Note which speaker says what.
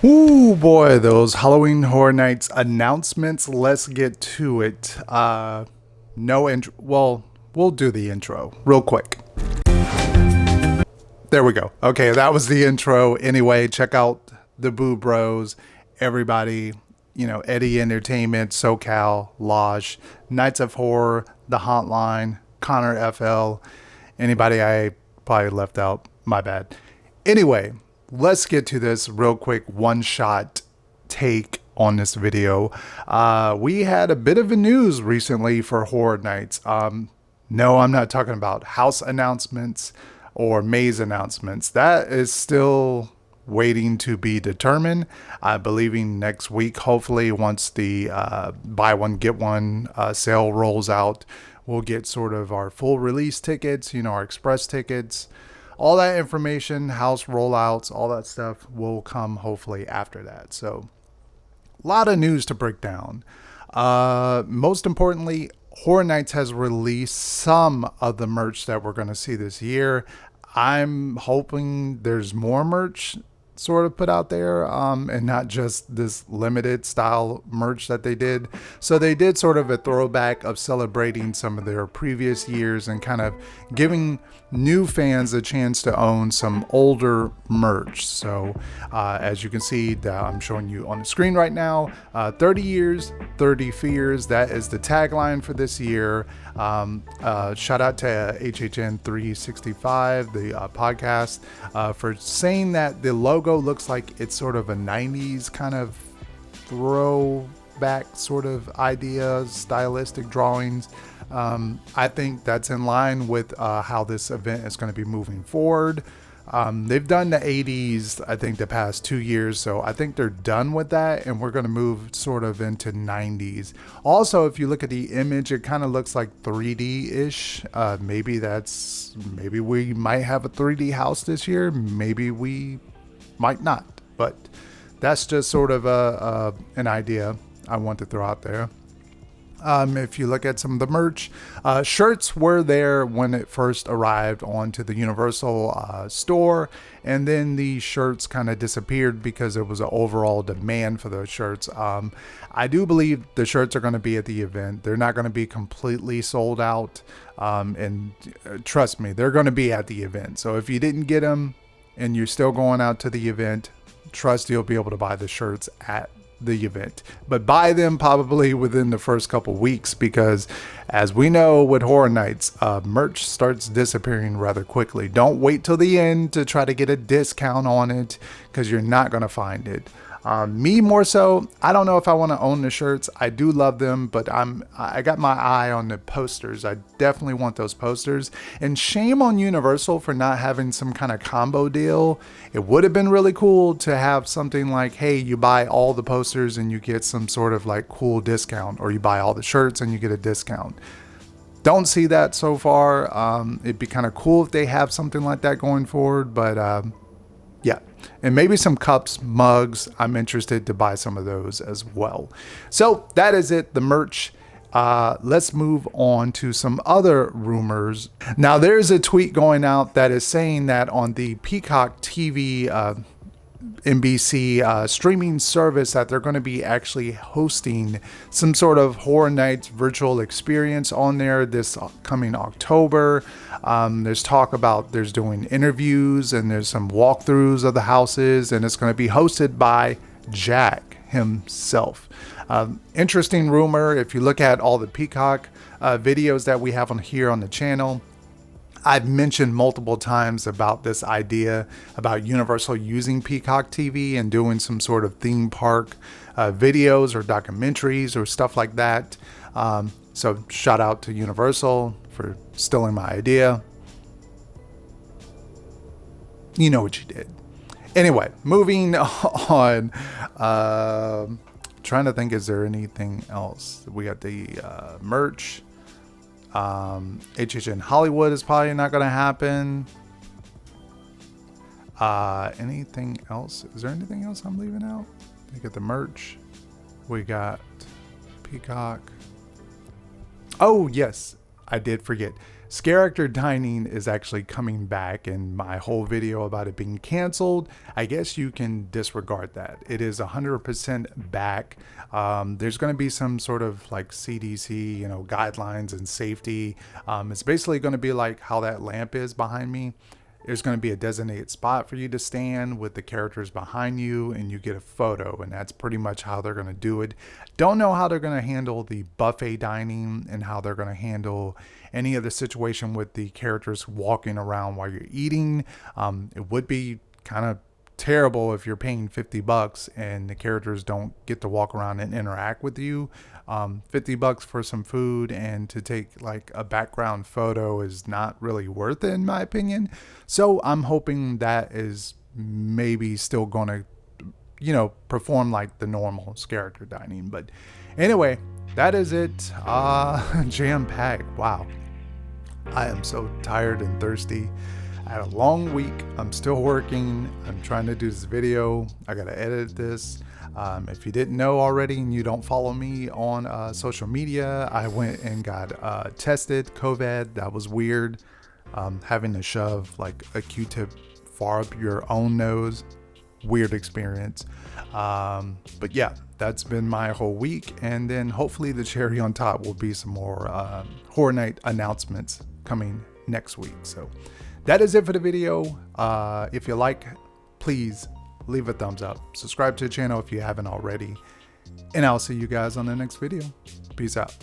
Speaker 1: Ooh boy, those Halloween Horror Nights announcements. Let's get to it. No intro. Well, we'll do the intro real quick. There we go. Okay, that was the intro. Anyway, check out the Boo Bros, everybody. Eddie Entertainment, SoCal, Lodge, Nights of Horror, The Hotline, Connor FL. Anybody I probably left out, my bad. Anyway, let's get to this real quick one shot take on this video. We had a bit of a news recently for Horror Nights. No, I'm not talking about house announcements or maze announcements. That is still waiting to be determined. I'm believing next week, hopefully, once the buy one get one sale rolls out, we'll get sort of our full release tickets, our express tickets. All that information, house rollouts, all that stuff will come hopefully after that. So a lot of news to break down. Most importantly, Horror Nights has released some of the merch that we're going to see this year. I'm hoping there's more merch sort of put out there, and not just this limited style merch that they did. So they did sort of a throwback of celebrating some of their previous years and kind of giving new fans a chance to own some older merch. So as you can see that I'm showing you on the screen right now, 30 years, 30 fears. That is the tagline for this year. Shout out to HHN 365, the podcast, for saying that the logo looks like it's sort of a 90s kind of throwback sort of ideas, stylistic drawings. I think that's in line with how this event is going to be moving forward. They've done the 80s, I think, the past 2 years, so I think they're done with that, and we're going to move sort of into 90s. Also, if you look at the image, it kind of looks like 3D-ish. Maybe we might have a 3D house this year. Maybe we might not, but that's just sort of an idea I want to throw out there. If you look at some of the merch, shirts were there when it first arrived onto the Universal store, and then the shirts kind of disappeared because there was an overall demand for those shirts. I do believe the shirts are going to be at the event. They're not going to be completely sold out, and trust me, they're going to be at the event. So if you didn't get them and you're still going out to the event, trust you'll be able to buy the shirts at the event, but buy them probably within the first couple weeks, because as we know with Horror Nights, merch starts disappearing rather quickly. Don't wait till the end to try to get a discount on it, because you're not going to find it. Me more so, I don't know if I want to own the shirts. I do love them, but I got my eye on the posters. I definitely want those posters. And shame on Universal for not having some kind of combo deal. It would have been really cool to have something like, hey, you buy all the posters and you get some sort of like cool discount, or you buy all the shirts and you get a discount. Don't see that so far. It'd be kind of cool if they have something like that going forward, but yeah, and maybe some cups, mugs. I'm interested to buy some of those as well. So that is it, the merch. Let's move on to some other rumors. Now, there's a tweet going out that is saying that on the Peacock TV NBC streaming service, that they're going to be actually hosting some sort of Horror Nights virtual experience on there this coming October. There's talk about there's doing interviews and there's some walkthroughs of the houses, and it's going to be hosted by Jack himself. Interesting rumor. If you look at all the Peacock videos that we have on here on the channel, I've mentioned multiple times about this idea about Universal using Peacock TV and doing some sort of theme park videos or documentaries or stuff like that. So shout out to Universal for stealing my idea. You know what you did. Anyway, moving on. Trying to think, is there anything else? We got the merch. HHN Hollywood is probably not going to happen. Anything else? Is there anything else I'm leaving out? We got the merch. We got Peacock. Oh, yes. I did forget. Character dining is actually coming back, and my whole video about it being canceled, I guess you can disregard that. It is 100% back. There's going to be some sort of like CDC, guidelines and safety. It's basically going to be like how that lamp is behind me. There's going to be a designated spot for you to stand with the characters behind you, and you get a photo, and that's pretty much how they're going to do it. Don't know how they're going to handle the buffet dining and how they're going to handle any of the situation with the characters walking around while you're eating. It would be kind of terrible if you're paying $50 and the characters don't get to walk around and interact with you. $50 for some food and to take like a background photo is not really worth it in my opinion. So I'm hoping that is maybe still going to, perform like the normal character dining. But anyway, that is it. Jam-packed. Wow. I am so tired and thirsty. I had a long week. I'm still working. I'm trying to do this video. I got to edit this. If you didn't know already and you don't follow me on social media, I went and got tested COVID. That was weird. Having to shove like a Q-tip far up your own nose. Weird experience. But yeah, that's been my whole week. And then hopefully the cherry on top will be some more Horror Night announcements coming next week. So that is it for the video. If you like, please leave a thumbs up. Subscribe to the channel if you haven't already. And I'll see you guys on the next video. Peace out.